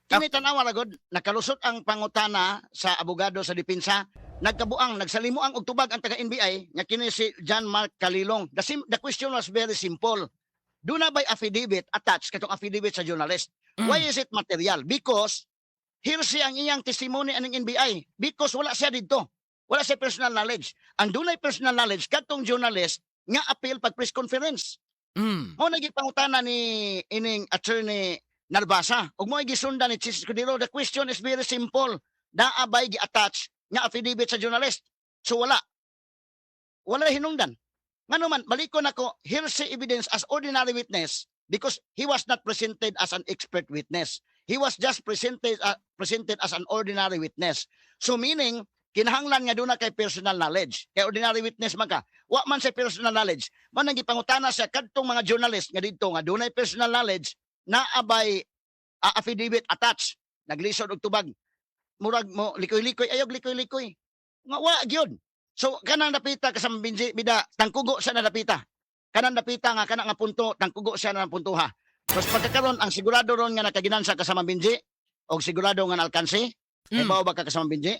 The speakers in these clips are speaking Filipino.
Kini tanawa lagod nakalusot ang pangutana sa abogado sa depensa, nagkabuang nagsalimuang og tubag ang taga NBI nga kini si John Mark Calilong. The question was very simple. Do na by affidavit attached katong affidavit sa journalist? Why is it material? Because hearsay ang iyang testimony aning NBI. Because wala siya dito. Wala siya personal knowledge. Ang dunay personal knowledge katong journalist nga appeal pag press conference. Mao naging pangutana ni ining attorney Narbasa. Ug mo gisundan ni Chis Escudero, the question is very simple. Naabay gi-attach nga affidavit sa journalist. So wala. Wala hinungdan. Ngano man, balikon ako, hearsay evidence as ordinary witness because he was not presented as an expert witness. He was just presented as an ordinary witness. So meaning, kinahanglan nga doon na kay personal knowledge. Kay ordinary witness man ka. Wa man sa personal knowledge. Man nang gipangutana sa kadtong mga journalist nga dito nga doon na personal knowledge na abay affidavit attached. Naglisod og tubag. Murag mo likoy-likoy, ayog likoy-likoy. Nga wa gyud. So kanang napita kasama binji bida tangkugo sa napita. Kanang napita nga kana nga punto tangkugo siya na puntuha. Mas pagkakaron ang sigurado ron nga nakaginansa kasama binji og sigurado nga alkansi. Ibaw ba ka kasama binji?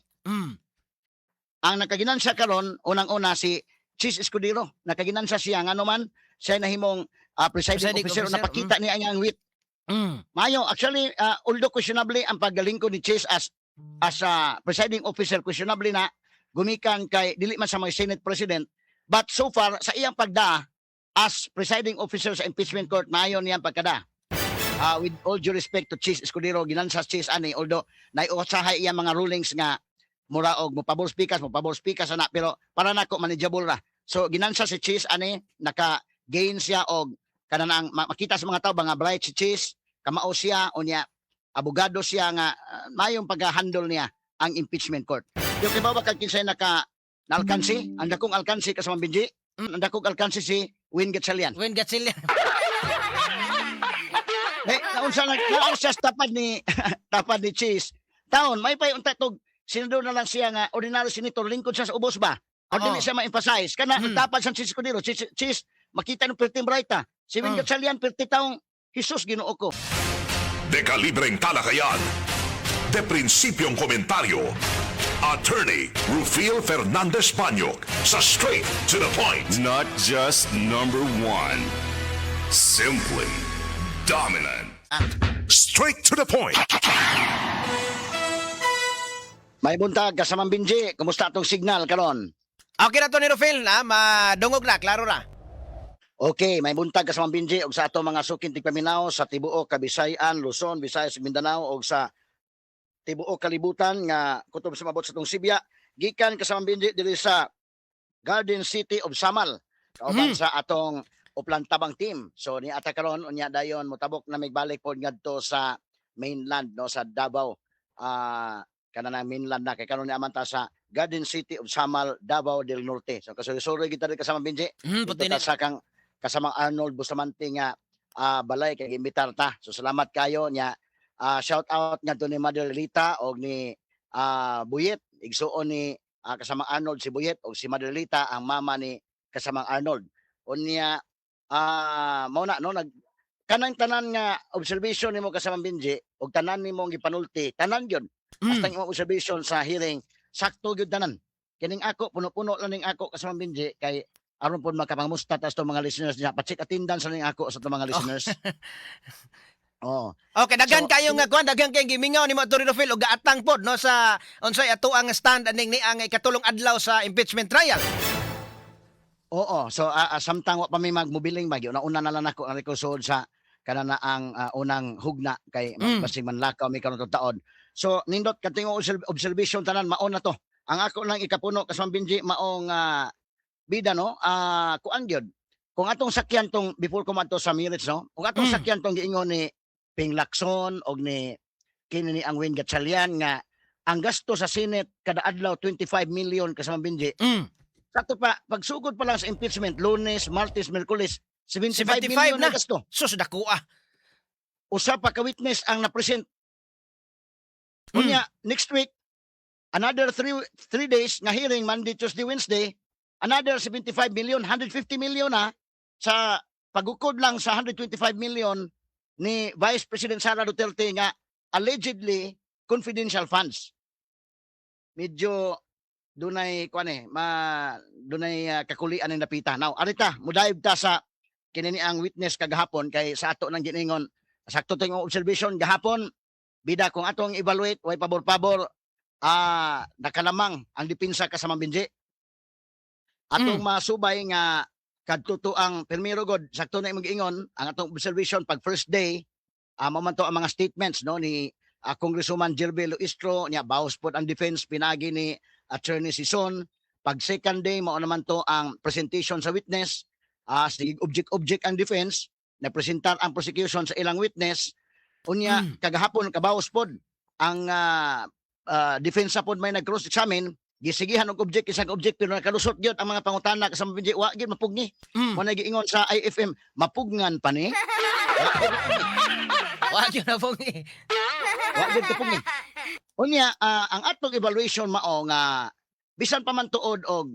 Ang nakaginansya karon unang-una si Chis Escudero. Nakaginansya siya nga naman siya nahimong presiding officer napakita niya ang wit. Mayo actually although questionably ang paggalingkod ni Chis as presiding officer questionably na gumikan kay dili man sa mga Senate President, but so far sa iyang pagda as presiding officer sa impeachment court mayon niyang pagkada. With all due respect to Chis Escudero, ginansa Chis ani although naiusahay iyang mga rulings nga mura og mopabor speakers ana pero para nako manageable ra. So ginansa si Chis ani naka-gain siya og kanang makita sa mga tao nga bright si Chis, kamao siya unya abogado siya nga mayong pag-handle niya ang impeachment court. Yung iba ba kag kinsay naalkansi? Ang dakong alkansi kasama Benji? Ang dakong alkansi si Win Gatchalian. Win Gatchalian. Naunsa siya tapad ni tapad ni Chis. Taon may pay unta tog senador na lang siya nga ordinary senator lingkod siya sa ubos ba? O dili siya ma-emphasize kana tapad sa Chis Escudero. Chis makita ng perting brighta. Si Win Gatchalian perti taong Jesus Ginoo ko. De kalibreng talakayan, de prinsipyong komentaryo, Attorney Rufil Fernandez Banyok sa Straight to the Point. Not just number one, simply dominant. Straight to the Point. May buntag kasama Benji, kumusta atong signal karon? Okay na to ni Rufil, madungog na, klaro na. Okay, may buntag kasama Benji og sa ato mga sukin tigpaminaw sa tibuok Kabisayan, Luzon, Visayas, Mindanao og sa tibuok kalibutan nga kutob sa mabot sa tong Sibya. Gikan kasama Benji diri sa Garden City of Samal. Kauban sa atong Uplantabang team. So ni ata karon unya dayon motabok na migbalik pod ngadto sa mainland no sa Davao. Kana na mainland na kay karon ni amanta sa Garden City of Samal, Davao del Norte. So kasuri kita diri kasama Benji. Puti Ito sa kang kasama Arnold Bustamante nga balay kay imbitar ta. So salamat kayo nya shout out nga to ni Mother Lita og ni Buyet igsuon ni kasama Arnold si Buyet og si Mother Lita ang mama ni kasama Arnold. Unya mao na no nag kanang tanan nga observation nimo kasama Benji og tanan nimo gipanulti tanan gyud. Hasta imong observation sa hearing sakto gyud tanan. Kining ako puno-puno lang ning ako kasama Benji kay aron pod makapangusta tas to mga listeners niya pa-check attendance lang ako sa to mga listeners. Oh. Okay, daghan So, kayo nga kuan, daghan kayong gimingaw ni Atty. Rufil og gaatang pod no sa unsay ato ang stand aning ni ang ikatulong adlaw sa impeachment trial. Oo, so samtang wa pa may magmobiling bagyo una na lang ako ang rekusod sa kanana ang unang hugna kay basig man lakaw mi karon taon. So nindot katingo observation tanan mao na to. Ang ako lang ikapuno kasama Benji maong bida no kuan gyud. Kung atong sakyan tong before ko madto sa Mirits no, kung atong sakyan tong giingon ni Ping Lacson og ni kini ni ang Win Gatchalian nga ang gasto sa Senate kada adlaw 25 million kasama Benji. Sato pa pagsugod pa lang sa impeachment Lunes, Martes, Miyerkules 75 million na gasto. Sus dako Usa pa ka witness ang na-present. Unya next week another 3 days nga hearing Monday, Tuesday, Wednesday, another 75 million, 150 million na sa pagukod lang sa 125 million ni Vice President Sara Duterte nga allegedly confidential funds. Medyo dunay kakulian ng napita. Now, arita, mudaib ta sa kinini ang witness kagahapon kay sa ato nang giningon sakto tayong observation gahapon bida kung atong evaluate way pabor-pabor nakalamang ang depensa kasama Binji. Atong masubay nga kadto ang permiro god sakto na imong giingon ang atong observation pag first day mamanto ang mga statements no ni Congresswoman Jerby Luistro niya bawas pod ang defense pinagi ni Attorney Sison. Pag second day mao naman to ang presentation sa witness sige object ang defense napresentar ang prosecution sa ilang witness unya kagahapon kabawas pod ang defense pod may nag-cross examine gisigihan og object isang object pero nakalusot gyud ang mga pangutana kasama Binji wa gyud mapugni mo na giingon sa IFM mapugngan pa ni Wa gyud na pong wa gyud kapugni unya ang atong evaluation mao nga bisan pa man tuod og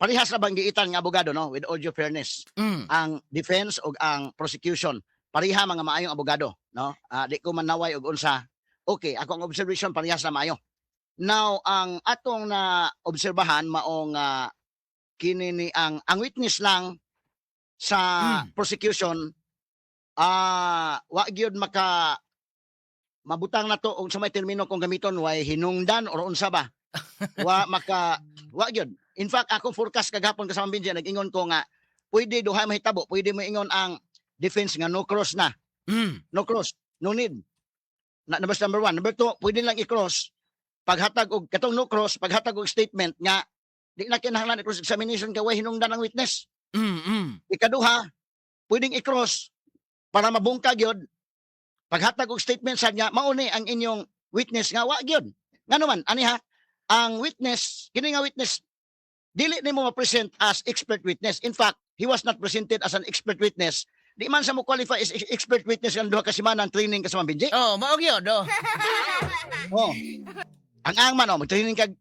parehas na bang giitan nga abogado no with all due fairness ang defense ug ang prosecution pareha mga maayong abogado no di ko man naway og unsa okay ako ang observation parehas na maayo. Now ang atong na obserbahan maong kini ni ang witness lang sa prosecution wa gyud maka mabutang na to og sa may termino kung gamiton way hinungdan or unsa ba wa gyud. In fact akong forecast kagapon kasama Binji nag-ingon ko nga pwede duha mahitabo pwede mo ingon ang defense nga no cross na no cross no need na basta number 1 number 2 pwede lang i-cross paghatag og katong no cross paghatag og statement nga di na kinahanglan i-cross examination kay way hinungdan ang witness ikaduha pwedeng i-cross para mabungkag yun paghatag og statement sa nga mauni ang inyong witness nga wa gyud ngano man ani ha ang witness kini nga witness dili nimo ma-present as expert witness. In fact, he was not presented as an expert witness. Di man sa mo qualify as expert witness ang duha ka semana ang training kasama Binji. Oh, mao gyud do. Oh. Ang man mag-training kag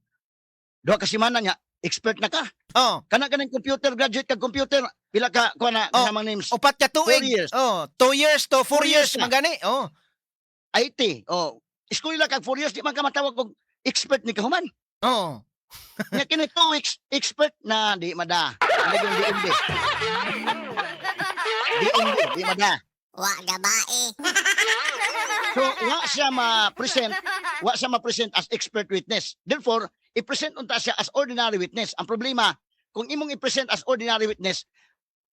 duha ka semana nya expert na ka. Oh, Kana computer graduate kag computer pila ka kuha na samang names. upat ka 4 tuig. years. Oh, 2 years to 4 4 years years na. man gani. Oh. IT. Oh. Eskwela kag 4 years di man ka matawag og expert ni kahuman. Oh. Nya kini 2 weeks expert na di mada. Ano yung di di mada. Wa gabae. So, wa siya ma-present as expert witness. Therefore, i-present unta siya as ordinary witness. Ang problema, kung imong i-present as ordinary witness,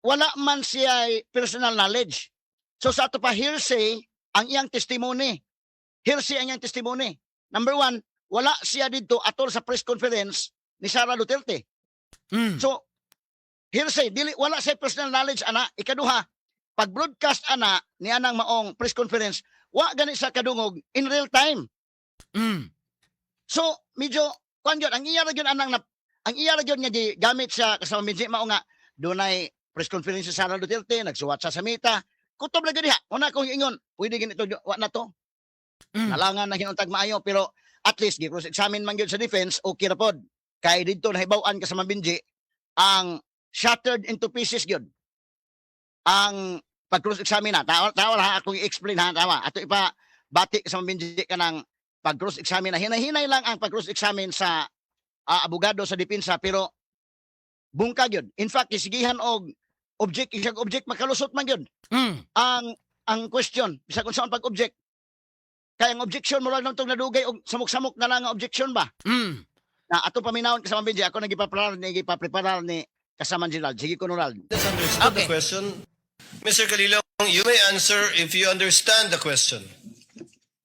wala man siya personal knowledge. So, sa ato pa, hearsay ang iyang testimony. Hearsay ang iyang testimony. Number 1, wala siya dito atol sa press conference ni Sara Duterte. So, hearsay, wala siya personal knowledge, ana. Ikaduha, pag-broadcast, ana, ni anang maong press conference, wa gani sa kadungog in real time. So, medyo, kuan yun, ang iyara yun nga gamit sa kasama Binji, mao nga, dunay press conference sa Sara Duterte, nagsuwat sa Mita, kutob na gani ha, una kong ingon, pwede ganito, wa na to. Nalangan na hinuntag maayo, pero at least, gi-cross-examine man yun sa defense, okay na pod. Kaya dito nahibawan kasama Binji, ang shattered into pieces yun. Ang pag-cross-examine na, tawa ha, akong i-explain ha, tawa. Ato ipa, bati kasama Binji ka ng pag-cross-examine na. Hinay-hinay lang ang pag-cross-examine sa abogado sa depensa, pero bungkag yun. In fact, isigihan og isang object, makalusot man yun. Ang question, bisa kung saan pag-object, kaya ang objection mo lang nung itong nadugay o samok-samok na lang ang objection ba? Na ato paminawon kasama Binji, ako nagipapreparar ni kasama Gerald. Sige ko Ronald. Understood Okay. the question. Mr. Calilong, you may answer if you understand the question.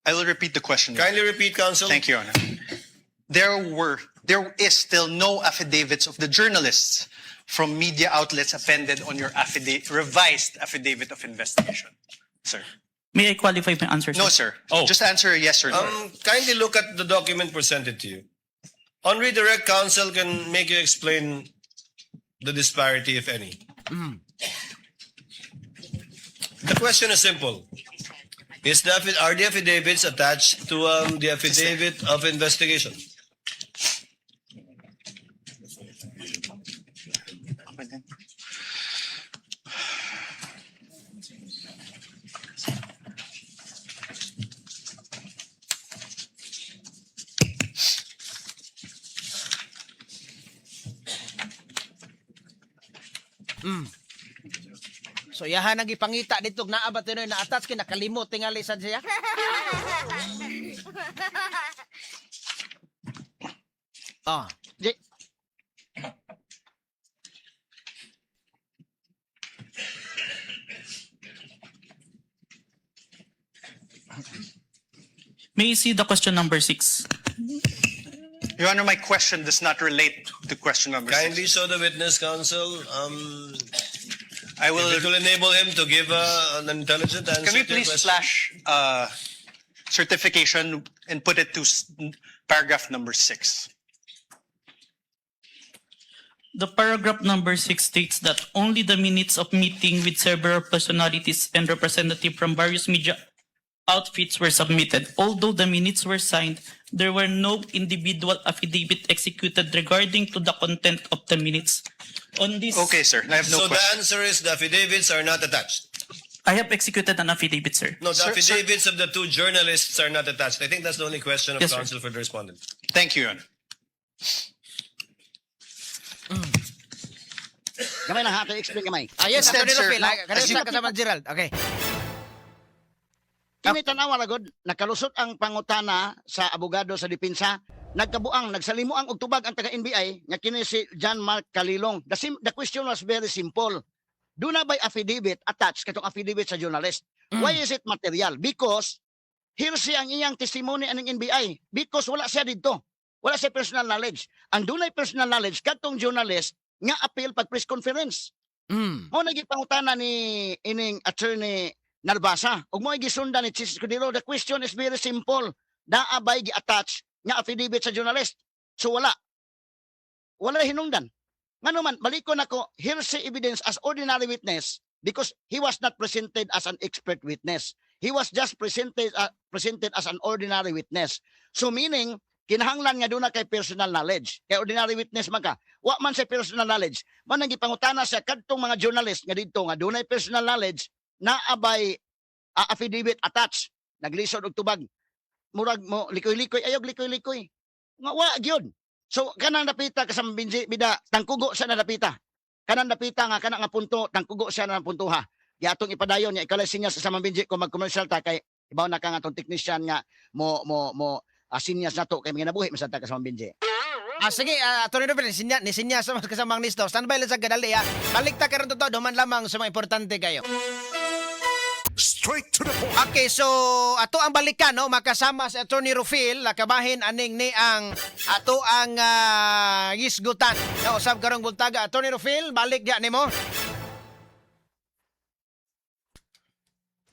I will repeat the question. Your Kindly repeat, counsel. Thank you, Your Honor. There is still no affidavits of the journalists from media outlets appended on your revised affidavit of investigation, sir. May I qualify my answer, sir? No, sir. Oh. Just answer yes or no. Kindly look at the document presented to you. On redirect, counsel can make you explain the disparity, if any. The question is simple. Are the affidavits attached to the affidavit of investigation? So yahan ang ipangita dito naabat na na-attach kay nakalimot tingali sad siya. Oh, Di, May I see the question number 6? Your Honor, my question does not relate to question number Kindly 6. show the witness, counsel. I will. It will enable him to give an intelligent answer. Can we to your please question. flash certification and put it to paragraph number 6? The paragraph number 6 states that only the minutes of meeting with several personalities and representatives from various media outfits were submitted. Although the minutes were signed, there were no individual affidavit executed regarding to the content of the minutes. On this, Okay, sir. I have no So the question. answer is the affidavits are not attached. I have executed an affidavit, sir. No, the Sir, affidavits of the two journalists are not attached. I think that's the only question of Yes, sir. counsel for the respondent. Thank you, Your Honor. gamay na ha, to explain gamay. yes, Instead, Attorney sir, Rufil, now, kanina as you- sa kasama Gerald. Okay. Kini tanawa lagod, nakalusot ang pangutana sa abogado sa depensa, nagkabuang, nagsalimuang og tubag ang taga-NBI, nga kini si John Mark Calilong. The question was very simple. Do na by affidavit attached katong affidavit sa journalist? Why is it material? Because hearsay ang iyang testimony aning NBI. Because wala siya dito. Wala siya personal knowledge. Ang dunay personal knowledge katong journalist nga appeal pag press conference. Mo naging pangutana ni ining attorney Narbasa. Ug mo gisundan ni Chief Escudero, the question is very simple. Naabay gi-attach nga affidavit sa journalist. So wala. Wala hinungdan. Ngano man, balikon ako, hearsay evidence as ordinary witness because he was not presented as an expert witness. He was just presented as an ordinary witness. So meaning, kinahanglan nga doon na kay personal knowledge. Kay ordinary witness man ka. Wa man sa personal knowledge. Man nang gipangutana sa kadtong mga journalist nga dito nga doon personal knowledge na abay affidavit attached. Naglisod og tubag. Murag mo likoy-likoy, ayog likoy-likoy. Nga wa gyud. So kanang napita ka sa Binji bida tangkugo siya na napita. Kanang napita nga kana nga punto tangkugo siya na puntuha. Giatong ipadayon niya ikalay sinyas sa Binji ko mag-commercial ta kay ibaw na ka nga tong technician nga mo sinyas nato kay ginabuhi masanta ka sa Binji. Sige, Attorney Rufil, ni sinya sa mas kasamang listo. Standby lang sa gadali, ha? Balik ta karon to, duman lamang sa mga importante kayo. Straight to the point. Okay, so ato ang balikan no makasama si Attorney Rufil kabahin aning ni ang ato ang gisgutan. Na usab karong bultaga Attorney Rufil, balik diha nimo.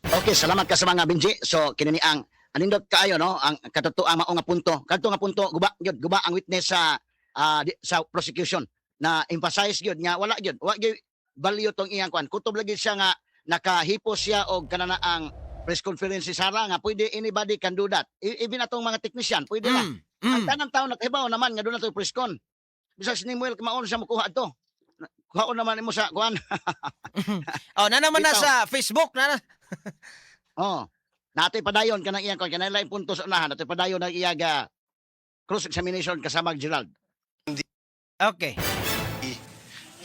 Okay, salamat ka sa mga Binji. So kinini ang anindot kaayo no ang katotoang mao nga punto. Kadto nga punto guba ang witness sa sa prosecution na emphasize gyud nga wala gyud value tong iyang kwan. Kutob lagi siya nga nakahipos siya og kanana ang press conference si Sara nga pwede anybody can do that. Even atong mga technician pwede na. Ang tanang taon nakahibaw naman nga doon na to press con. Bisag si Nimuel kamaon siya mokuha ato. Kuhaon naman mo sa kuan. Oh, na naman na Ikaw. sa Facebook na. Oh. Natoy padayon kanang iyang kon kanang lain puntos unahan natoy padayon ang iyaga cross examination kasama Gerald. Okay.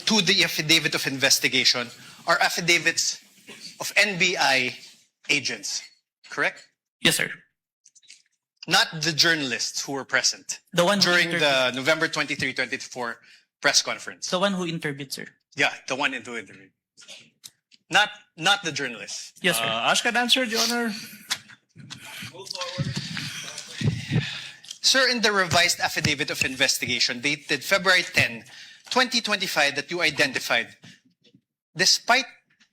To the affidavit of investigation are affidavits of NBI agents, correct? Yes, sir. Not the journalists who were present The one who during interviewed. the November 23, 2024 press conference. The one who interviewed, sir. Yeah, the one in the interview. Not the journalists. Yes, sir. Ashkan answered, Your Honor. Sir, in the revised affidavit of investigation dated February 10, 2025 that you identified, despite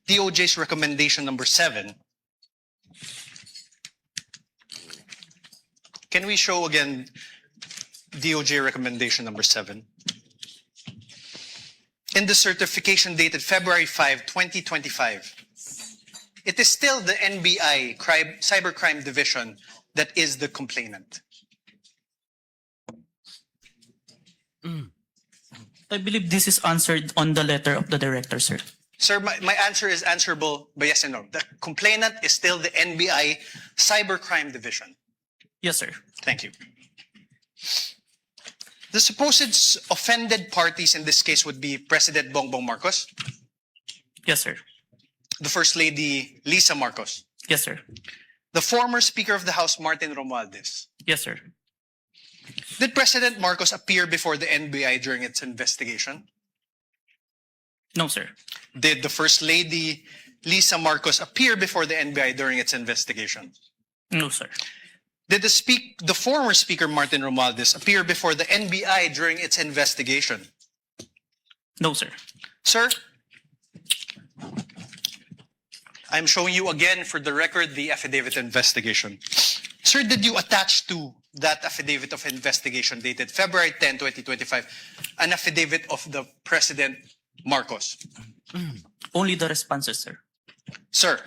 DOJ's recommendation number 7, can we show again DOJ recommendation number 7? In the certification dated February 5, 2025, it is still the NBI Cybercrime Division that is the complainant. I believe this is answered on the letter of the director, sir. Sir, my answer is answerable by yes and no. The complainant is still the NBI Cybercrime Division. Yes, sir. Thank you. The supposed offended parties in this case would be President Bongbong Marcos, Yes, sir. The First Lady, Lisa Marcos. Yes, sir. The former Speaker of the House, Martin Romualdez. Yes, sir. Did President Marcos appear before the NBI during its investigation? No, sir. Did the First Lady, Lisa Marcos, appear before the NBI during its investigation? No, sir. Did the former Speaker, Martin Romualdez, appear before the NBI during its investigation? No, sir. Sir, I'm showing you again for the record the affidavit of investigation. Sir, did you attach to that affidavit of investigation dated February 10, 2025, an affidavit of the President Marcos? Only the responses, sir. Sir,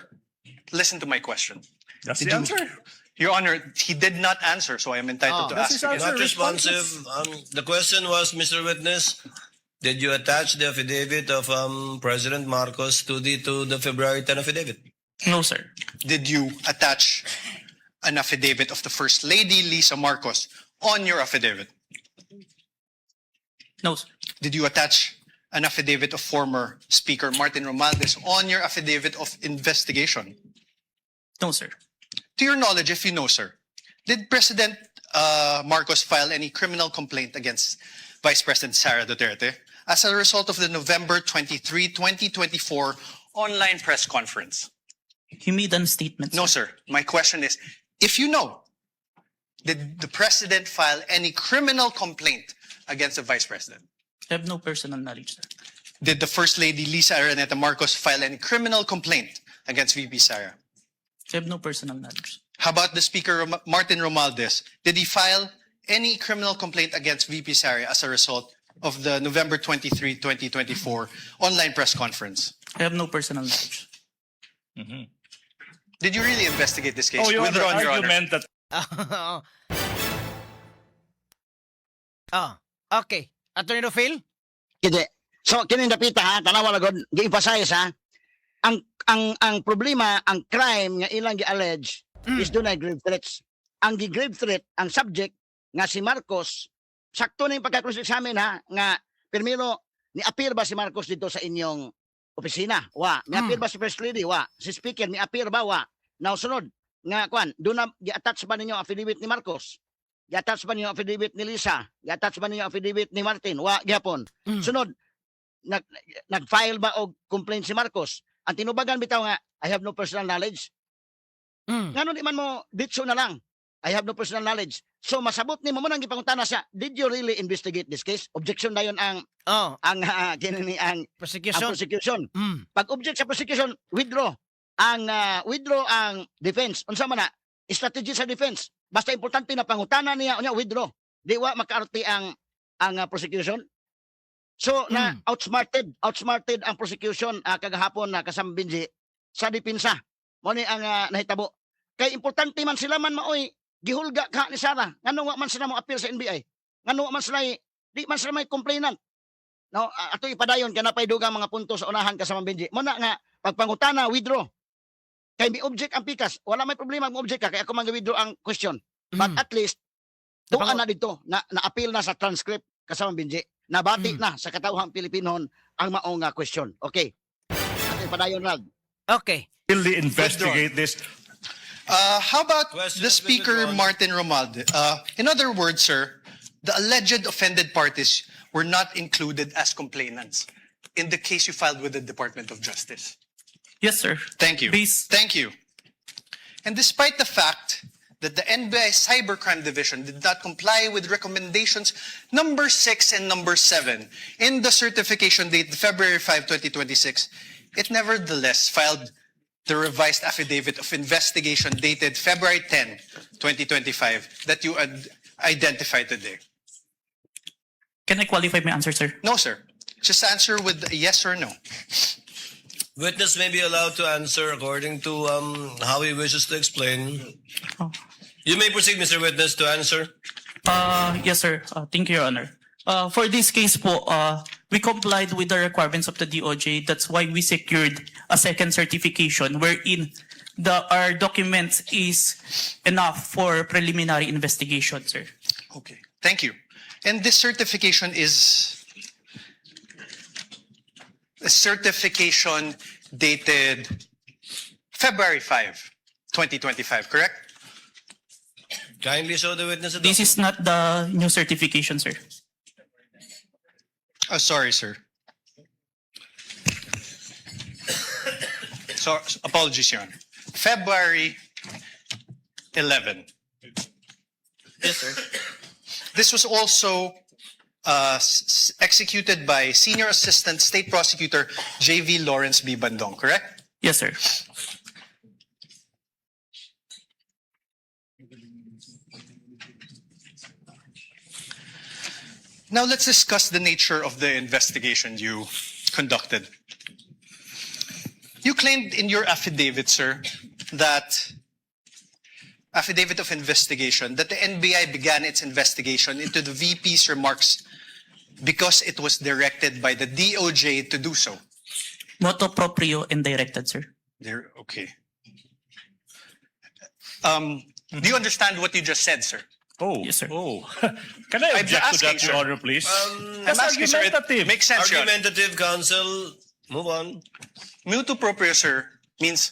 listen to my question. That's Did the you- answer. Your Honor, he did not answer, so I am entitled to That's ask his again. answer. Not responsive. The question was, Mr. Witness, did you attach the affidavit of President Marcos to the February 10 affidavit? No, sir. Did you attach an affidavit of the First Lady, Lisa Marcos, on your affidavit? No, sir. Did you attach an affidavit of former Speaker Martin Romualdez on your affidavit of investigation? No, sir. To your knowledge, if you know, sir, did President Marcos file any criminal complaint against Vice President Sara Duterte as a result of the November 23, 2024 online press conference? He made a statement. No, sir. sir. My question is, if you know, did the President file any criminal complaint against the Vice President? I have no personal knowledge, sir. Did the First Lady Lisa Araneta Marcos file any criminal complaint against VP Sara? I have no personal knowledge. How about the Speaker Martin Romualdez? Did he file any criminal complaint against VP Sara as a result of the November 23, 2024 online press conference? I have no personal knowledge. Did you really investigate this case? Oh, Your Honor, Withdrawn, Your Honor. argument that Okay. Attorney Rufil? Kini. So kini dapita ha, tanawa lagod gi-emphasize ha. Ang problema, ang crime nga ilang gi-allege is dunay grave threats. Ang gi-grave threat, ang subject nga si Marcos, sakto na yung pagka-cross examine ha, nga pirmiro ni appear ba si Marcos dito sa inyong opisina? Wa. Ni appear ba si First Lady? Wa. Si Speaker, ni appear ba? Wa. Now sunod nga kwan, doon na gi-attach ba ninyo ang affidavit ni Marcos? Gi-attach ba ninyo ang affidavit ni Lisa? Gi-attach ba ninyo ang affidavit ni Martin? Wa gyapon. Sunod, nag-file ba og complaint si Marcos? Ang tinubagan bitaw nga, I have no personal knowledge. Ngano di man mo ditso na lang, I have no personal knowledge. So masabot ni mo nang gipangutana siya, did you really investigate this case? Objection na yon ang Oh, kinini ang prosecution. prosecution. Mm. Pag object sa prosecution, withdraw. Withdraw ang defense. Unsa man na strategy sa defense. Basta importante na pangutana niya, unya withdraw. Di wa makaarti ang prosecution. So na outsmarted ang prosecution kagahapon na kasama Benji sa depensa. Mo ni ang nahitabo. Kay importante man sila man maoy gihulga ka ni Sara. Ngano wa man sila mo appeal sa NBI? Ngano wa man sila di man sila may complainant. No, ato ipadayon kana pay dugang mga punto sa unahan kasama Benji. Mo na nga pagpangutana withdraw. Kay may object ang pikas, wala may problema ang object ka kay ako mag-withdraw ang question. But at least tuan na dito na-appeal na sa transcript kasama Benji. Nabati na sa katawhang Pilipinon ang maong question. Okay. Ating padayon Rag. Okay. really investigate this. How about Question the has been Speaker, withdrawn. Martin Romualdez? In other words, sir, the alleged offended parties were not included as complainants in the case you filed with the Department of Justice. Yes, sir. Thank you. Based Thank you. And despite the fact that the NBI Cybercrime Division did not comply with recommendations number 6 and number 7 in the certification dated February 5, 2026, it nevertheless filed the revised affidavit of investigation dated February 10, 2025 that you identified today. Can I qualify my answer, sir? No, sir. Just answer with a yes or no. Witness may be allowed to answer according to how he wishes to explain. Oh. You may proceed, Mr. Witness, to answer. Yes, sir. Thank you, Your Honor. For this case po, we complied with the requirements of the DOJ. That's why we secured a second certification wherein our documents is enough for preliminary investigation, sir. Okay, thank you. And this certification is a certification dated February 5, 2025, correct? Kindly show the witness the This is not the new certification, sir. Oh, sorry, sir. So, apologies, Your Honor. February 11. Yes, sir. This was also executed by Senior Assistant State Prosecutor J.V. Lawrence B. Bandong, correct? Yes, sir. Now let's discuss the nature of the investigation you conducted. You claimed in your affidavit, sir, affidavit of investigation, that the NBI began its investigation into the VP's remarks because it was directed by the DOJ to do so. Motu proprio and directed, sir. There, okay. Do you understand what you just said, sir? Oh, Yes, sir. oh. Can I I'm object to asking, that, sir. Your Honor, please? I'm That's asking, sir, it argumentative. makes sense, Your Honor. Argumentative, counsel. Move on. Mutu proprio, sir, means,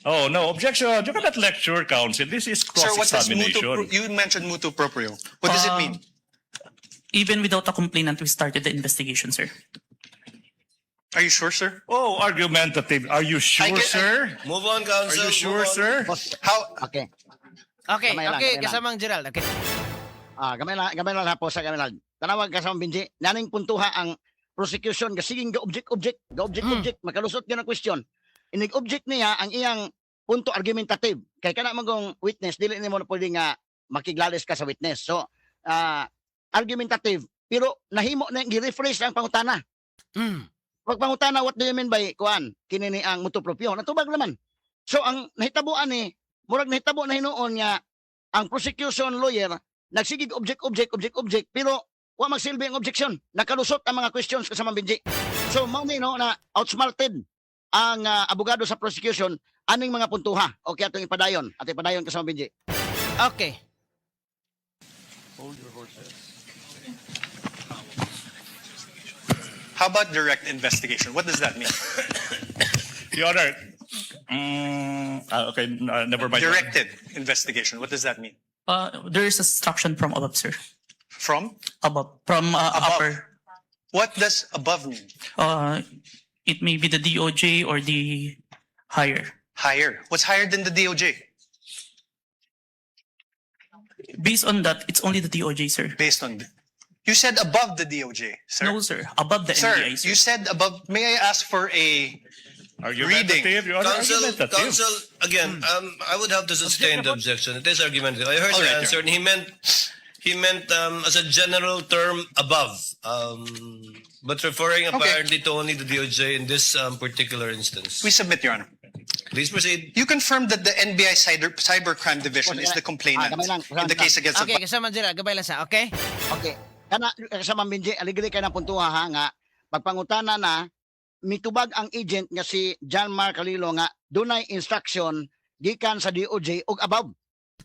Oh, no, objection. You cannot lecture, counsel. This is sir, what does cross-examination. you mentioned mutu proprio. What does it mean? Even without a complainant, we started the investigation, sir. Are you sure, sir? Oh, argumentative. Are you sure, get- sir? Move on, Are counsel. you sure, Move on. sir? Boss, How, okay. Okay, Gamay lang, okay, gamay lang. kasamang Gerald. Okay. Gamay lang po sa gamay lang. Tanawag ka sa Binji, naning puntuha ang prosecution kasiging ga-object, makalusot yun ang question. Inig-object niya ang iyang punto argumentative. Kay kana magong witness, dili nimo na pwede nga makiglalis ka sa witness. So, argumentative, pero nahimo na gi-rephrase ang pangutana. Pag pangutana, what do you mean by kuan? Kinini ang mutu proprio. Natubag naman. So, ang nahitabuan ni, murag nahitabo na hinuon nga ang prosecution lawyer nagsigig object, pero wa magsilbi ang objection. Nakalusot ang mga questions kasama Benji. So, mao ni no na outsmarted ang abogado sa prosecution aning mga puntuha. Okay, atong ipadayon. Atong ipadayon kasama Benji. Okay. how about direct investigation? What does that mean? Your Honor. Okay, never mind. Directed investigation. What does that mean? There is instruction from above, sir. From? Above. From upper. What does above mean? It may be the DOJ or the higher. Higher. What's higher than the DOJ? Based on that, it's only the DOJ, sir. Based on, you said above the DOJ, sir. No, sir. Above the Sir, NBI, sir. you said above. May I ask for a Argumentative, Your Honor. Counsel, Argumentative. counsel, again, I would have to sustain the objection. It is argumentative. I heard All the right, answer, and he meant as a general term above, but referring apparently to only the DOJ in this particular instance. We submit, Your Honor. Please proceed. You confirm that the NBI Cybercrime Division is the complainant gamay lang, in the case against Okay, kasama Gerald. Gabay lang sa, okay? Okay. Kana kasama Benji, aligri kay na puntuha ha nga pagpangutana na mitubag ang agent nga si John Mark Calilo nga dunay instruction gikan sa DOJ ug above.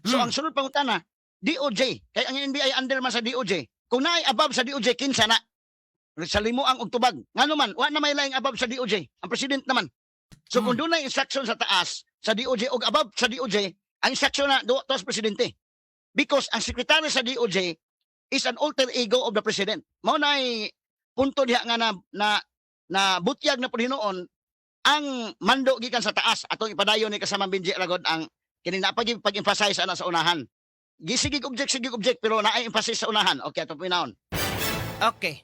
So ang sunod pangutana, DOJ, kay ang NBI under man sa DOJ. Kung naay above sa DOJ kinsa na? Sa limuang ug tubag. Ngano man, wa na may laing above sa DOJ. Ang president naman. So kung dunay instruction sa taas sa DOJ ug above sa DOJ, ang instruction na do sa presidente. Because ang secretary sa DOJ is an alter ego of the president. Mao nay punto diha nga na butyag na pudhinoon ang mando gikan sa taas atong ipadayon ni kasama Benji Aragod ang kini na pag-emphasize ana sa unahan. Gisigig object pero naay emphasis sa unahan. Okay, atong pinahon. Okay.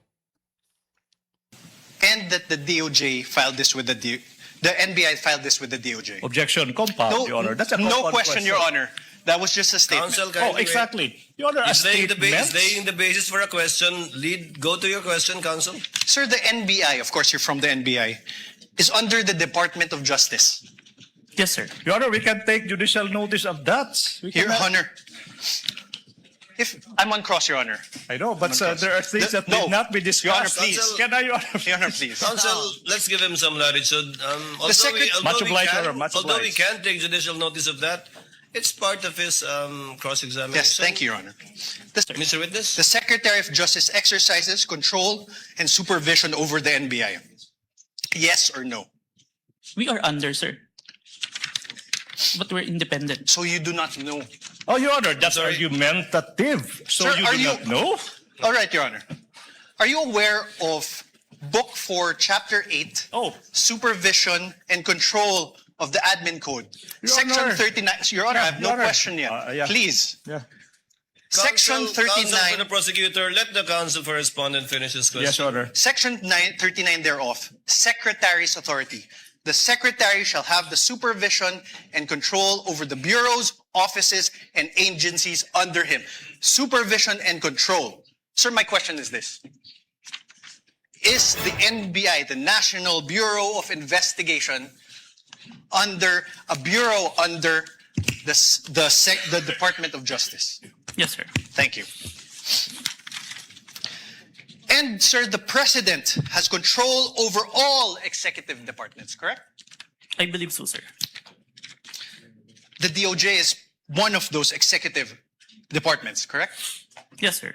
and that the DOJ filed this with the NBI filed this with the DOJ. Objection, compound, Your Honor. That's a no compound question, Your Honor. That was just a statement. Counsel, Oh, kindly wait. exactly. Your Honor, a Is laying statement. the basis for a question. Go to your question, counsel. Sir, the NBI, of course, you're from the NBI, is under the Department of Justice. Yes, sir. Your Honor, we can take judicial notice of that. We Your cannot- Honor, if I'm on cross, Your Honor. I know, but there are things that No. need not be Your Honor, discussed. please. Can I, Your Honor? Your Honor, please. Counsel, let's give him some latitude. Much obliged, Your Honor, much Although we obliged. can't take judicial notice of that, it's part of his cross-examination. Yes, thank you, Your Honor. Mr. Witness? The Secretary of Justice exercises control and supervision over the NBI. Yes or no? We are under, sir. But we're independent. So you do not know. Oh, Your Honor, that's Sorry. argumentative. So Sir, you are do you- not know? All right, Your Honor. Are you aware of Book 4, Chapter 8, Oh, Supervision and Control of the Admin Code? Your Section Honor. 39. Your Honor, I have no Your Honor. question yet. Yeah. Please. yeah. Section Counsel for 39. the prosecutor, let the counsel for respondent finish his question. Yes, Your Honor. Section 39 thereof, Secretary's authority. The Secretary shall have the supervision and control over the bureaus, offices, and agencies under him. Supervision and control. Sir, my question is this. Is the NBI, the National Bureau of Investigation, under a bureau under the Department of Justice? Yes, sir. Thank you. And, sir, the President has control over all executive departments, correct? I believe so, sir. The DOJ is one of those executive departments, correct? Yes, sir.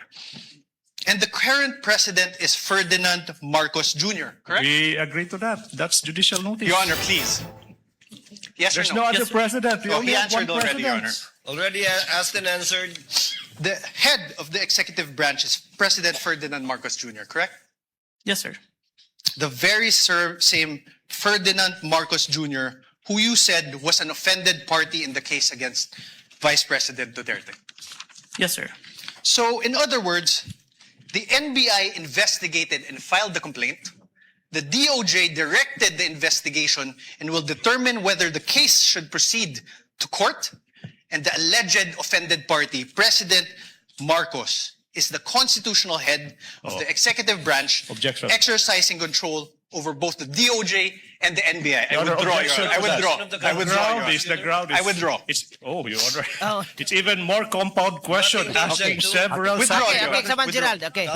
And the current President is Ferdinand Marcos Jr., correct? We agree to that. That's judicial notice. Your Honor, please. Yes There's or no no? other Yes, sir. president. We Oh, only he have one answered already, Your president. Already asked and answered. The head of the executive branch is President Ferdinand Marcos Jr., correct? Yes, sir. The very same Ferdinand Marcos Jr., who you said was an offended party in the case against Vice President Duterte. Yes, sir. So, in other words, the NBI investigated and filed the complaint. The DOJ directed the investigation and will determine whether the case should proceed to court. And the alleged offended party, President Marcos, is the constitutional head of the executive branch, Objection. exercising control over both the DOJ and the NBI. I Your Honor, withdraw, Your objection Honor. I to that. withdraw. Of the I withdraw, Your Ground Honor. is the ground. Is, I withdraw. It's Your Honor. Oh. It's even more compound question, Nothing to asking object to. several Withdraw, Okay, Your seconds. okay, Honor. Saman Withdraw. Gerald. Okay.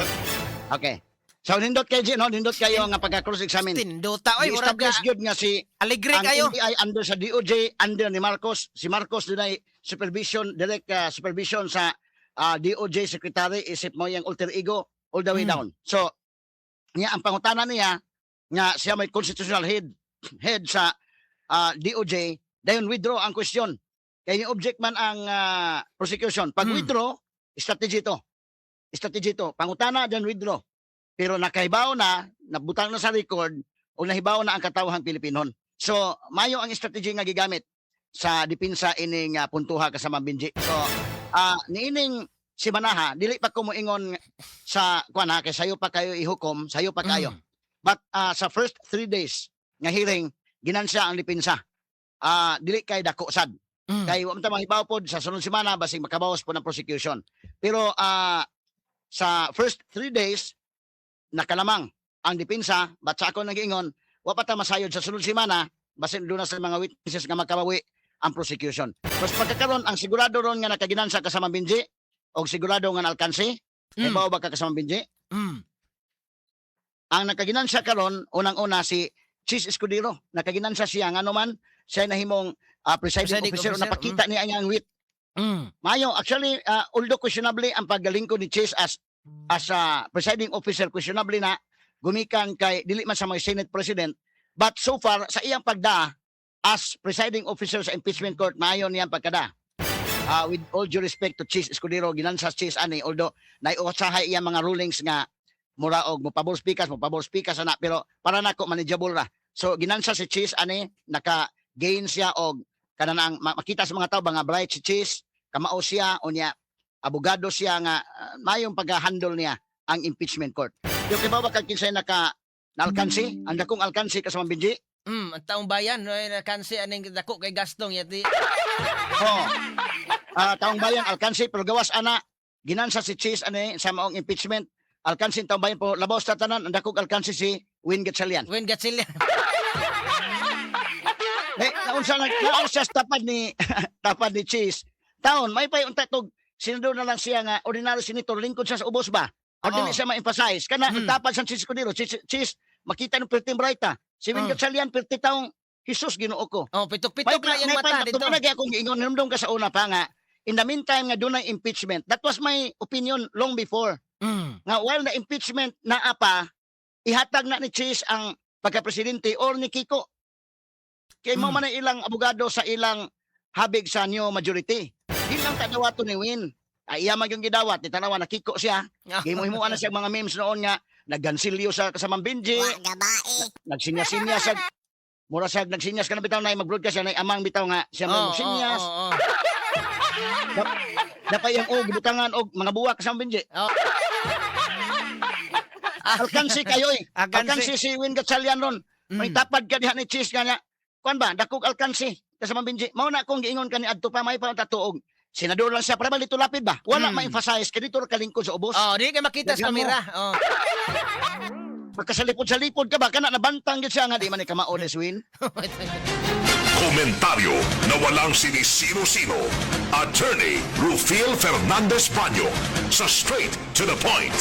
Okay. So nindot kayo Gino, nindot kayo nga pagka-cross-examine. Tinduta, oy, murag ka. I-establish gyud nga si Aligre ang kayo. NBI under sa DOJ, under ni Marcos. Si Marcos dunay supervision, direct supervision sa DOJ secretary, isip mo yung alter ego all the way down. So, niya ang pangutana niya nga siya may constitutional head sa DOJ, dayon withdraw ang question. Kaya yung object man ang prosecution. Pag withdraw, strategy to. Strategy to. Pangutana, then withdraw. Pero nakahibaw na, nabutang na sa record, o nahibaw na ang katawhang Pilipinon. So, mayo ang strategy nga gigamit sa dipinsa ining puntuha kasama Benji. So, niining si Manaha, dili pa ko moingon sa kuana kay sayo pa kayo ihukom, sayo pa kayo. But sa first 3 days nga hearing, ginansya ang dipinsa. Dili kay dako sad. Kay wa man ta mahibaw pod sa sunod semana basig makabawas po ng prosecution. Pero sa first 3 days nakalamang ang dipinsa, but sa ako nag-ingon, wa pa ta masayod sa sunod semana basin doon na sa mga witnesses nga makabawi ang prosecution. Tapos pagkakaroon, ang sigurado ron nga nakaginansa kasama Benji, o sigurado nga alkansi, ibaw ba ka kasama Benji? Ang nakaginansa karon unang-una si Chis Escudero, nakaginansa siya nga naman, siya nahimong presiding officer, napakita niya ang wit. Mayo, actually, although questionably ang paggalingkod ni Chis as presiding officer, questionably na gumikan kay dili man sa mga Senate President, but so far sa iyang pagda as presiding officer sa impeachment court, maayon niyang pagkada. With all due respect to Chis Escudero, ginansa Chis ani, although naiusahay iyang mga rulings nga mura og mopabor speakers ana, pero para nako manageable ra. So ginansa si Chis ani, naka-gain siya og kanang makita sa mga tao nga bright si Chis, kamao siya o niya abogado siya nga mayong pag-handle niya ang impeachment court. Yung kibawa kag kinsay naalkansi, ang dakong alkansi kasama Benji. Ang taong bayan, no, nakansi aning dako kay gastong yati. Oh. Taong bayan alkansi pero gawas ana ginansa si Chis ani sa maong impeachment. Alkansi taong bayan po labaw sa tanan, ang dakong alkansi si Win Gatchalian. When gatsil. Naunsa sa tapad ni Chis. Taon may pay unta tog senador na lang siya nga ordinary senator, lingkod siya sa ubos ba? O dili siya ma-emphasize kana tapad sa Chis Escudero. Chis makita ng perting brighta. Si Win Gatchalian perti taong Jesus Ginoo ko. Oh, pitok-pitok na yung mata dito. Lagi akong giingon, hinumdum ka sa una pa nga, in the meantime nga doon impeachment, that was my opinion long before. Nga while na impeachment na apa, ihatag na ni Chis ang pagka-presidente or ni Kiko. Kay mo man ang ilang abogado sa ilang habig sa new majority. Di lang kadawato ni Win. Ay iya man yung gidawat, ni tanawa na Kiko siya. Gimuhimuan na siya mga memes noon nga naggansilyo sa kasamang Benji. Nagsinya-sinya sa mura sa nagsinyas ka na bitaw na mag-broadcast siya na amang bitaw nga siya may magsinyas. Dapat yung gibutangan og mga buwak sa Benji. Alkansi kayo eh. Alkansi si Win Gatchalian ron. May tapad ka diha ni Cheese kanya. Kuan ba, dakog alkansi. Kasama Benji. Mao na akong giingon ka ni adto pa may pa tatuog. Senador lang siya para balito lapid ba? Wala ma-emphasize kay dito kalingkod sa ubos. Oh, di kay makita sa Lagyan mo. kamera. Oh. Pagkasalipod-salipod ka ba kana nabantang gid siya nga di man ni kamao des Win. Komentaryo na walang sinisino-sino. Attorney Rufil Fernandez Banyo sa Straight to the Point.